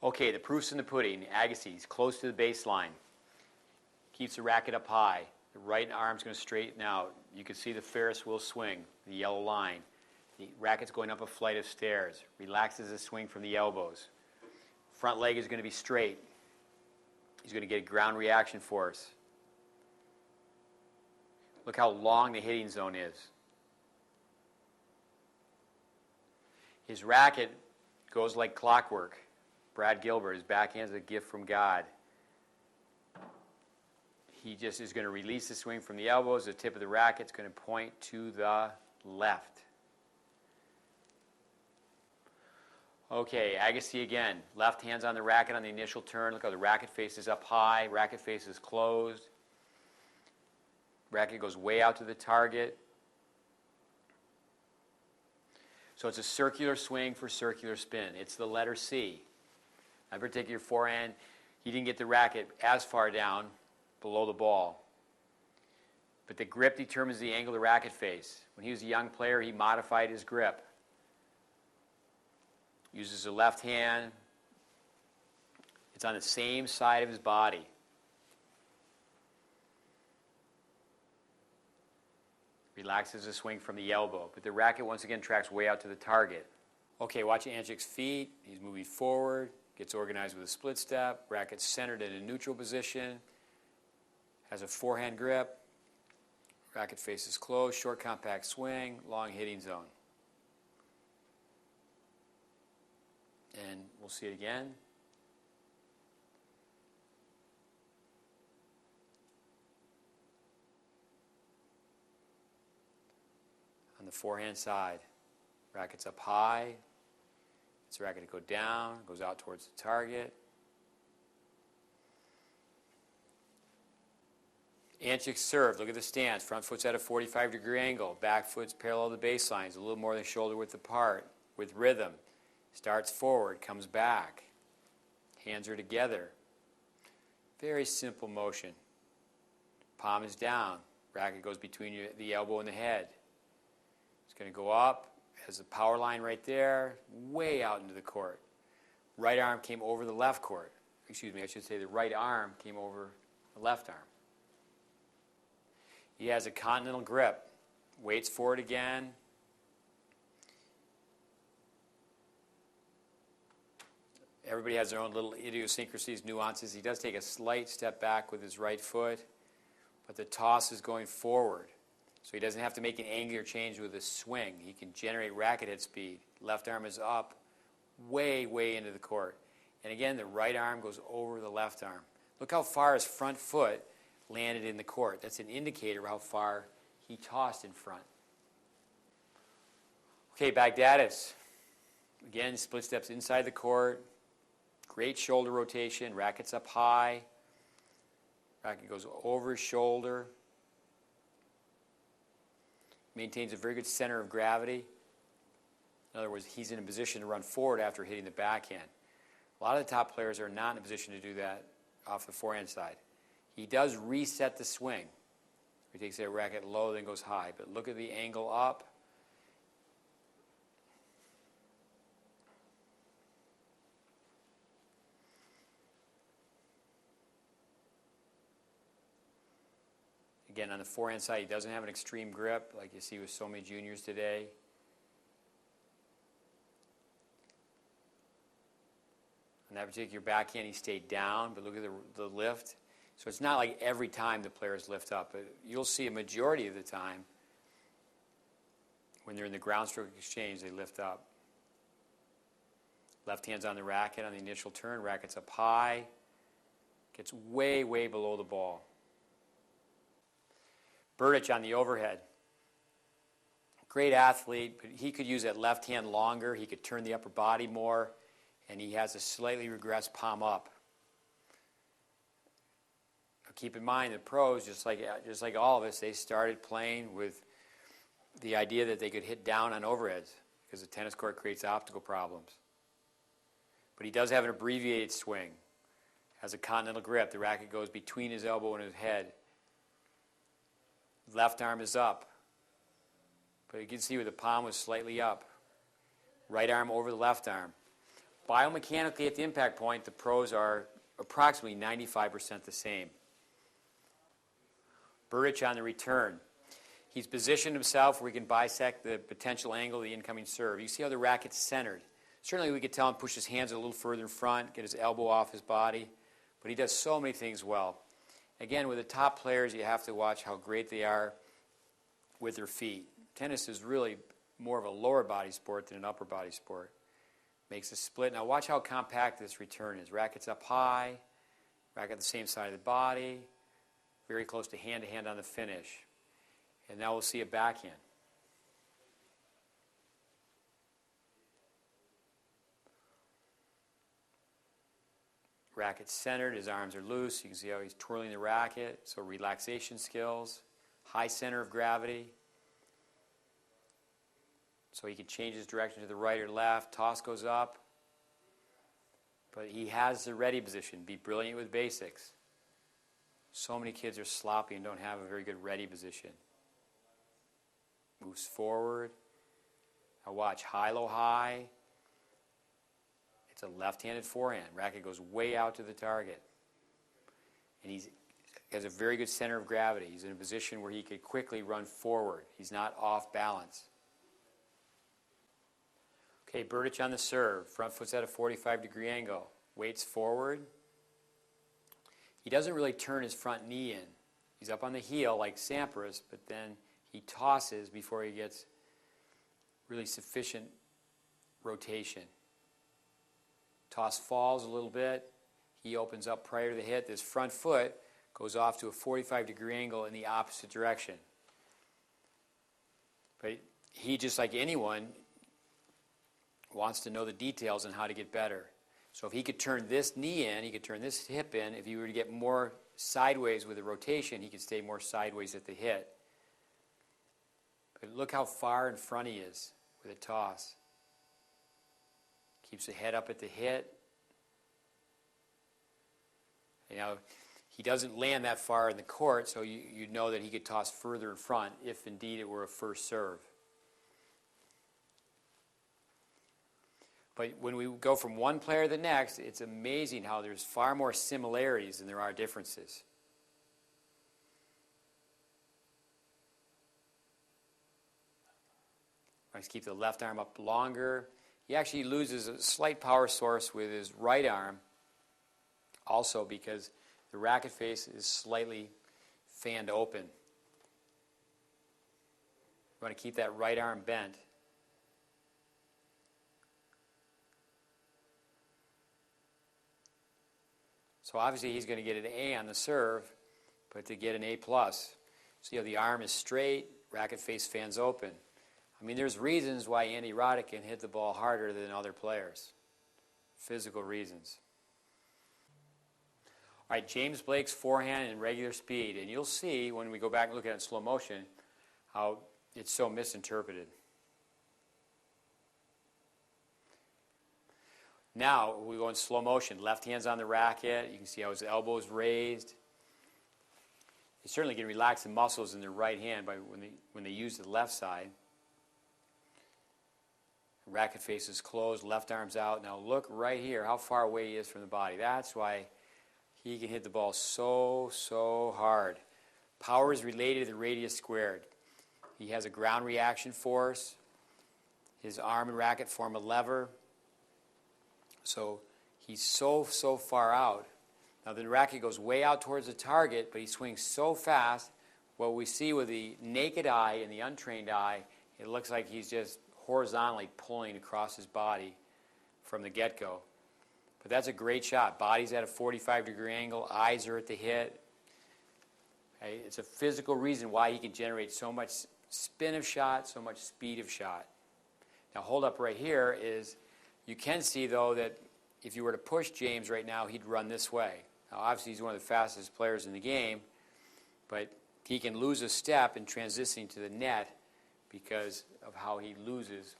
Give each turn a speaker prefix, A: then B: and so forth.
A: Okay, the proof's in the pudding. Agassi's close to the baseline. Keeps the racket up high. The right arm's going to straighten out. You can see the Ferris wheel swing, the yellow line. The racket's going up a flight of stairs. Relaxes the swing from the elbows. Front leg is going to be straight. He's going to get a ground reaction force. Look how long the hitting zone is. His racket goes like clockwork. Brad Gilbert, his backhand is a gift from God. He just is going to release the swing from the elbows. The tip of the racket's going to point to the left. Okay, Agassi again. Left hand's on the racket on the initial turn. Look how the racket face is up high. Racket face is closed. Racket goes way out to the target. So it's a circular swing for circular spin. It's the letter C. In particular forehand, he didn't get the racket as far down below the ball. But the grip determines the angle of the racket face. When he was a young player, he modified his grip. Uses the left hand. It's on the same side of his body. Relaxes the swing from the elbow. But the racket, once again, tracks way out to the target. Okay, watch Anchik's feet. He's moving forward. Gets organized with a split step. Racket centered in a neutral position. Has a forehand grip. Racket face is closed. Short compact swing. Long hitting zone. And we'll see it again. On the forehand side, racket's up high. It's racket to go down, goes out towards the target. Anchik serve, look at the stance. Front foot's at a 45-degree angle. Back foot's parallel to the baseline. It's a little more than shoulder width apart. With rhythm. Starts forward, comes back. Hands are together. Very simple motion. Palm is down. Racket goes between the elbow and the head. It's going to go up. Has a power line right there, way out into the court. Right arm came over the left court. Excuse me, I should say the right arm came over the left arm. He has a continental grip. Waits for it again. Everybody has their own little idiosyncrasies, nuances. He does take a slight step back with his right foot, but the toss is going forward. So he doesn't have to make an angular change with his swing. He can generate racket head speed. Left arm is up, way, way into the court. And again, the right arm goes over the left arm. Look how far his front foot landed in the court. That's an indicator of how far he tossed in front. Okay, Baghdadis. Again, split steps inside the court. Great shoulder rotation. Racket's up high. Racket goes over his shoulder. Maintains a very good center of gravity. In other words, he's in a position to run forward after hitting the backhand. A lot of the top players are not in a position to do that off the forehand side. He does reset the swing. He takes that racket low, then goes high. But look at the angle up. Again, on the forehand side, he doesn't have an extreme grip like you see with so many juniors today. On that particular backhand, he stayed down, but look at the lift. So it's not like every time the players lift up. But you'll see a majority of the time when they're in the ground stroke exchange, they lift up. Left hand's on the racket on the initial turn. Racket's up high. Gets way, way below the ball. Burdich on the overhead. Great athlete, but he could use that left hand longer. He could turn the upper body more, and he has a slightly regressed palm up. Now keep in mind, the pros, just like all of us, they started playing with the idea that they could hit down on overheads because the tennis court creates optical problems. But he does have an abbreviated swing. Has a continental grip. The racket goes between his elbow and his head. Left arm is up. But you can see where the palm was slightly up. Right arm over the left arm. biomechanically at the impact point, the pros are approximately 95% the same. Buric on the return. He's positioned himself where he can bisect the potential angle of the incoming serve. You see how the racket's centered. Certainly we could tell him push his hands a little further in front, get his elbow off his body, but he does so many things well. Again, with the top players, you have to watch how great they are with their feet. Tennis is really more of a lower body sport than an upper body sport. Makes a split. Now watch how compact this return is. Racket's up high, racket the same side of the body, very close to hand on the finish. And now we'll see a backhand. Racket centered, his arms are loose. You can see how he's twirling the racket. So relaxation skills, high center of gravity. So he can change his direction to the right or left. Toss goes up. But he has the ready position. Be brilliant with basics. So many kids are sloppy and don't have a very good ready position. Moves forward. Now watch, high, low, high. It's a left-handed forehand. Racket goes way out to the target. And he has a very good center of gravity. He's in a position where he could quickly run forward. He's not off balance. Okay, Buric on the serve. Front foot's at a 45-degree angle. Weights forward. He doesn't really turn his front knee in. He's up on the heel like Sampras, but then he tosses before he gets really sufficient rotation. Toss falls a little bit. He opens up prior to the hit. This front foot goes off to a 45-degree angle in the opposite direction. But he, just like anyone, wants to know the details on how to get better. So if he could turn this knee in, he could turn this hip in. If he were to get more sideways with the rotation, he could stay more sideways at the hit. But look how far in front he is with a toss. Keeps the head up at the hit. You know, he doesn't land that far in the court, so you'd know that he could toss further in front if indeed it were a first serve. But when we go from one player to the next, it's amazing how there's far more similarities than there are differences. Let's keep the left arm up longer. He actually loses a slight power source with his right arm, also because the racket face is slightly fanned open. You want to keep that right arm bent. So obviously he's going to get an A on the serve, but to get an A+. See how the arm is straight, racket face fans open. I mean, there's reasons why Andy Roddick can hit the ball harder than other players. Physical reasons. All right, James Blake's forehand in regular speed. And you'll see when we go back and look at it in slow motion how it's so misinterpreted. Now we go in slow motion. Left hand's on the racket. You can see how his elbow is raised. They certainly can relax the muscles in their right hand by when they use the left side. Racket face is closed, left arm's out. Now look right here how far away he is from the body. That's why he can hit the ball so hard. Power is related to the radius squared. He has a ground reaction force. His arm and racket form a lever. So he's so far out. Now the racket goes way out towards the target, but he swings so fast. What we see with the naked eye and the untrained eye, it looks like he's just horizontally pulling across his body from the get-go. But that's a great shot. Body's at a 45-degree angle. Eyes are at the hit. Okay? It's a physical reason why he can generate so much spin of shot, so much speed of shot. Now hold up right here is, you can see though that if you were to push James right now, he'd run this way. Now obviously he's one of the fastest players in the game, but he can lose a step in transitioning to the net because of how he loses